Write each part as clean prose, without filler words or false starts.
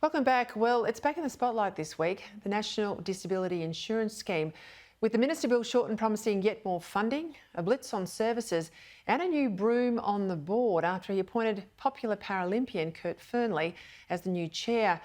Welcome back. Well, it's back in the spotlight this week, the National Disability Insurance Scheme, with the Minister Bill Shorten promising yet more funding, a blitz on services and a new broom on the board after he appointed popular Paralympian Kurt Fearnley as the new chair.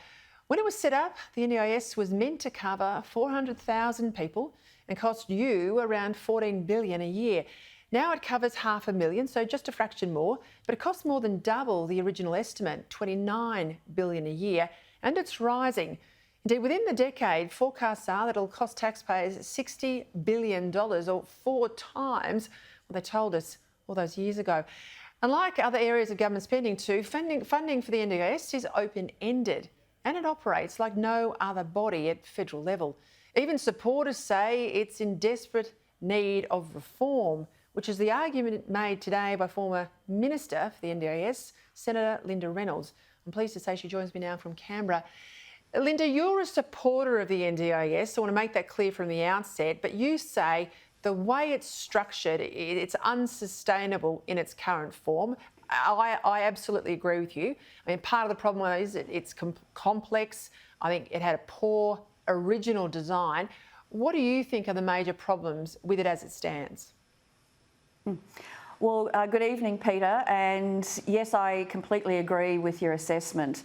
When it was set up, the NDIS was meant to cover 400,000 people and cost you around $14 billion a year. Now it covers 500,000, so just a fraction more, but it costs more than double the original estimate, $29 billion a year, and it's rising. Indeed, within the decade, forecasts are that it'll cost taxpayers $60 billion, or 4 times what they told us all those years ago. Unlike other areas of government spending too, funding for the NDIS is open-ended, and it operates like no other body at federal level. Even supporters say it's in desperate need of reform, which is the argument made today by former Minister for the NDIS, Senator Linda Reynolds. I'm pleased to say she joins me now from Canberra. Linda, you're a supporter of the NDIS. I want to make that clear from the outset, but you say the way it's structured, it's unsustainable in its current form. I absolutely agree with you. I mean, part of the problem is it's complex. I think it had a poor original design. What do you think are the major problems with it as it stands? Well, good evening, Peter. And yes, I completely agree with your assessment.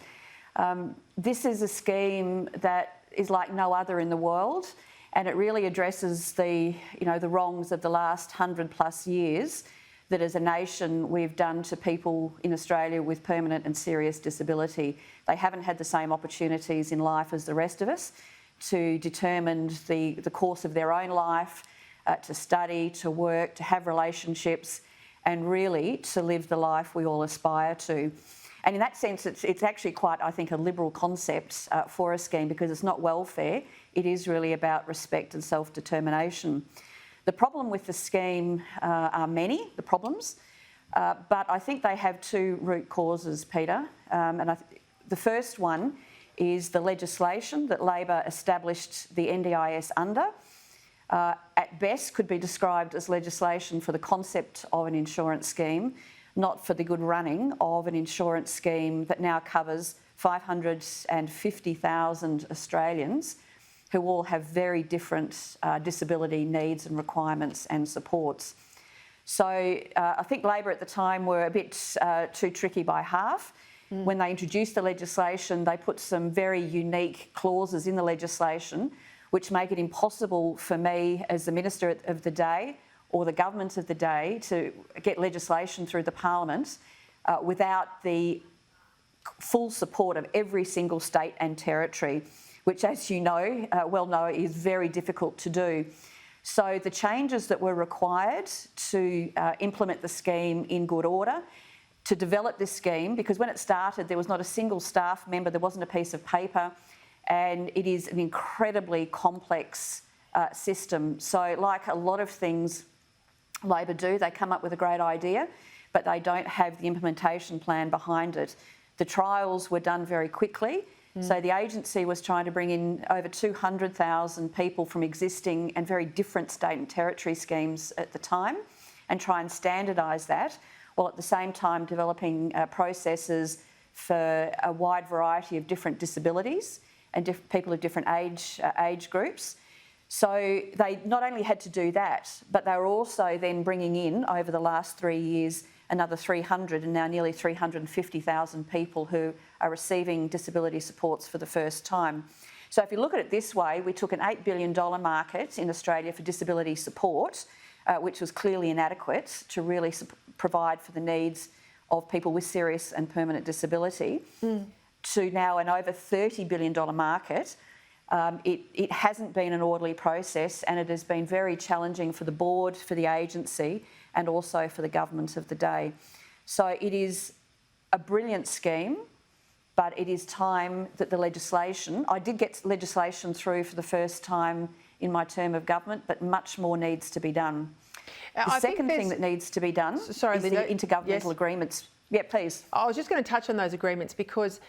This is a scheme that is like no other in the world, and it really addresses the wrongs of the last 100+ years that as a nation we've done to people in Australia with permanent and serious disability. They haven't had the same opportunities in life as the rest of us to determine the course of their own life, to study, to work, to have relationships, and really to live the life we all aspire to. And in that sense, it's actually quite, I think, a liberal concept for a scheme, because it's not welfare, it is really about respect and self-determination. The problem with the scheme are many, the problems, but I think they have 2 root causes, Peter. The first one is the legislation that Labor established the NDIS under. At best could be described as legislation for the concept of an insurance scheme, not for the good running of an insurance scheme that now covers 550,000 Australians who all have very different disability needs and requirements and supports. So I think Labor at the time were a bit too tricky by half. When they introduced the legislation, they put some very unique clauses in the legislation which make it impossible for me as the Minister of the day or the government of the day to get legislation through the Parliament without the full support of every single state and territory, which, as you know, is very difficult to do. So the changes that were required to implement the scheme in good order, to develop this scheme, because when it started there was not a single staff member, there wasn't a piece of paper, and it is an incredibly complex system. So like a lot of things Labor do, they come up with a great idea, but they don't have the implementation plan behind it. The trials were done very quickly. So the agency was trying to bring in over 200,000 people from existing and very different state and territory schemes at the time and try and standardise that, while at the same time developing processes for a wide variety of different disabilities and people of different age groups. So they not only had to do that, but they were also then bringing in, over the last 3 years, another 300 and now nearly 350,000 people who are receiving disability supports for the first time. So if you look at it this way, we took an $8 billion market in Australia for disability support, which was clearly inadequate to really provide for the needs of people with serious and permanent disability, to now an over $30 billion market. It hasn't been an orderly process, and it has been very challenging for the board, for the agency, and also for the government of the day. So it is a brilliant scheme, but it is time that the legislation, I did get legislation through for the first time in my term of government, but much more needs to be done. The second thing that needs to be done is the intergovernmental agreements. Yeah, please. I was just going to touch on those agreements because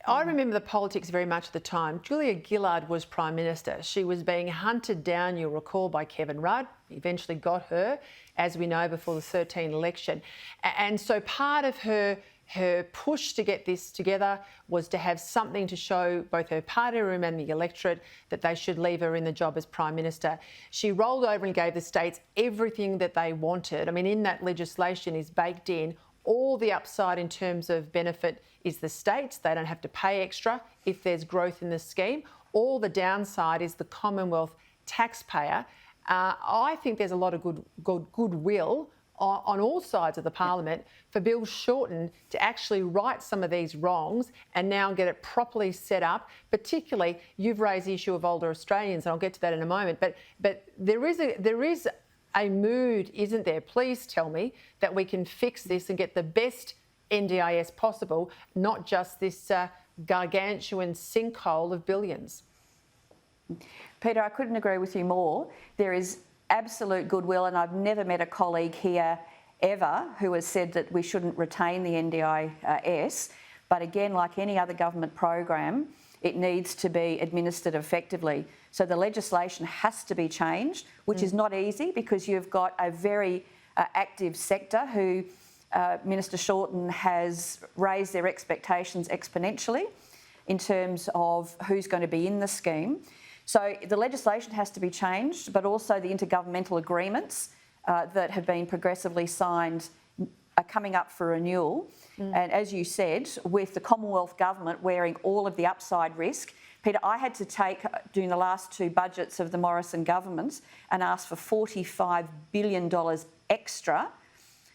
I remember the politics very much at the time. Julia Gillard was Prime Minister. She was being hunted down, you'll recall, by Kevin Rudd. He eventually got her, as we know, before the 2013 election. And so part of her Her push to get this together was to have something to show both her party room and the electorate that they should leave her in the job as Prime Minister. She rolled over and gave the states everything that they wanted. I mean, in that legislation is baked in all the upside in terms of benefit is the states. They don't have to pay extra if there's growth in the scheme. All the downside is the Commonwealth taxpayer. I think there's a lot of goodwill on all sides of the parliament for Bill Shorten to actually right some of these wrongs and now get it properly set up. Particularly, you've raised the issue of older Australians, and I'll get to that in a moment. But there is a mood, isn't there? Please tell me that we can fix this and get the best NDIS possible, not just this gargantuan sinkhole of billions. Peter, I couldn't agree with you more. There is absolute goodwill, and I've never met a colleague here ever who has said that we shouldn't retain the NDIS. But again, like any other government program, it needs to be administered effectively. So the legislation has to be changed, which is not easy because you've got a very active sector who Minister Shorten has raised their expectations exponentially in terms of who's going to be in the scheme. So the legislation has to be changed, but also the intergovernmental agreements that have been progressively signed are coming up for renewal. And as you said, with the Commonwealth government wearing all of the upside risk, Peter, I had to take, during the last two budgets of the Morrison government, and ask for $45 billion extra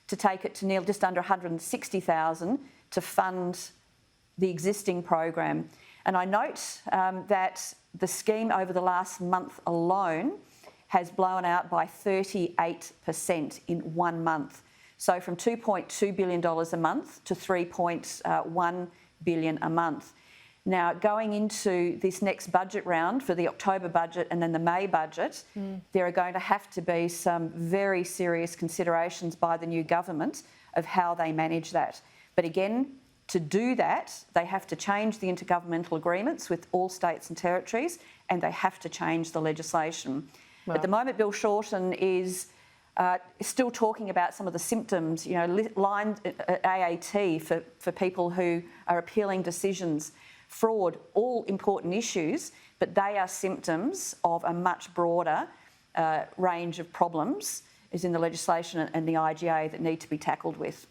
to take it to nearly just under 160,000 to fund the existing program. And I note that the scheme over the last month alone has blown out by 38% in 1 month. So from $2.2 billion a month to $3.1 billion a month. Now, going into this next budget round for the October budget and then the May budget, there are going to have to be some very serious considerations by the new government of how they manage that. But again, to do that, they have to change the intergovernmental agreements with all states and territories, and they have to change the legislation. Well, at the moment, Bill Shorten is still talking about some of the symptoms, line AAT for people who are appealing decisions, fraud, all important issues, but they are symptoms of a much broader range of problems is in the legislation and the IGA that need to be tackled with.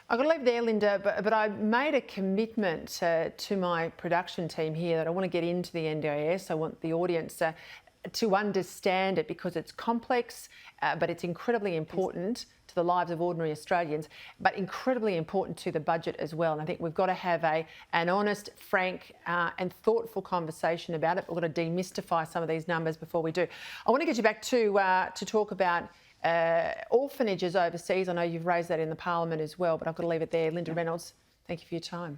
I've got to leave it there, Linda, but I made a commitment to my production team here that I want to get into the NDIS. I want the audience to understand it because it's complex, but it's incredibly important to the lives of ordinary Australians, but incredibly important to the budget as well. And I think we've got to have an honest, frank and thoughtful conversation about it. We've got to demystify some of these numbers before we do. I want to get you back to talk about orphanages overseas. I know you've raised that in the Parliament as well, but I've got to leave it there. Linda Reynolds, thank you for your time.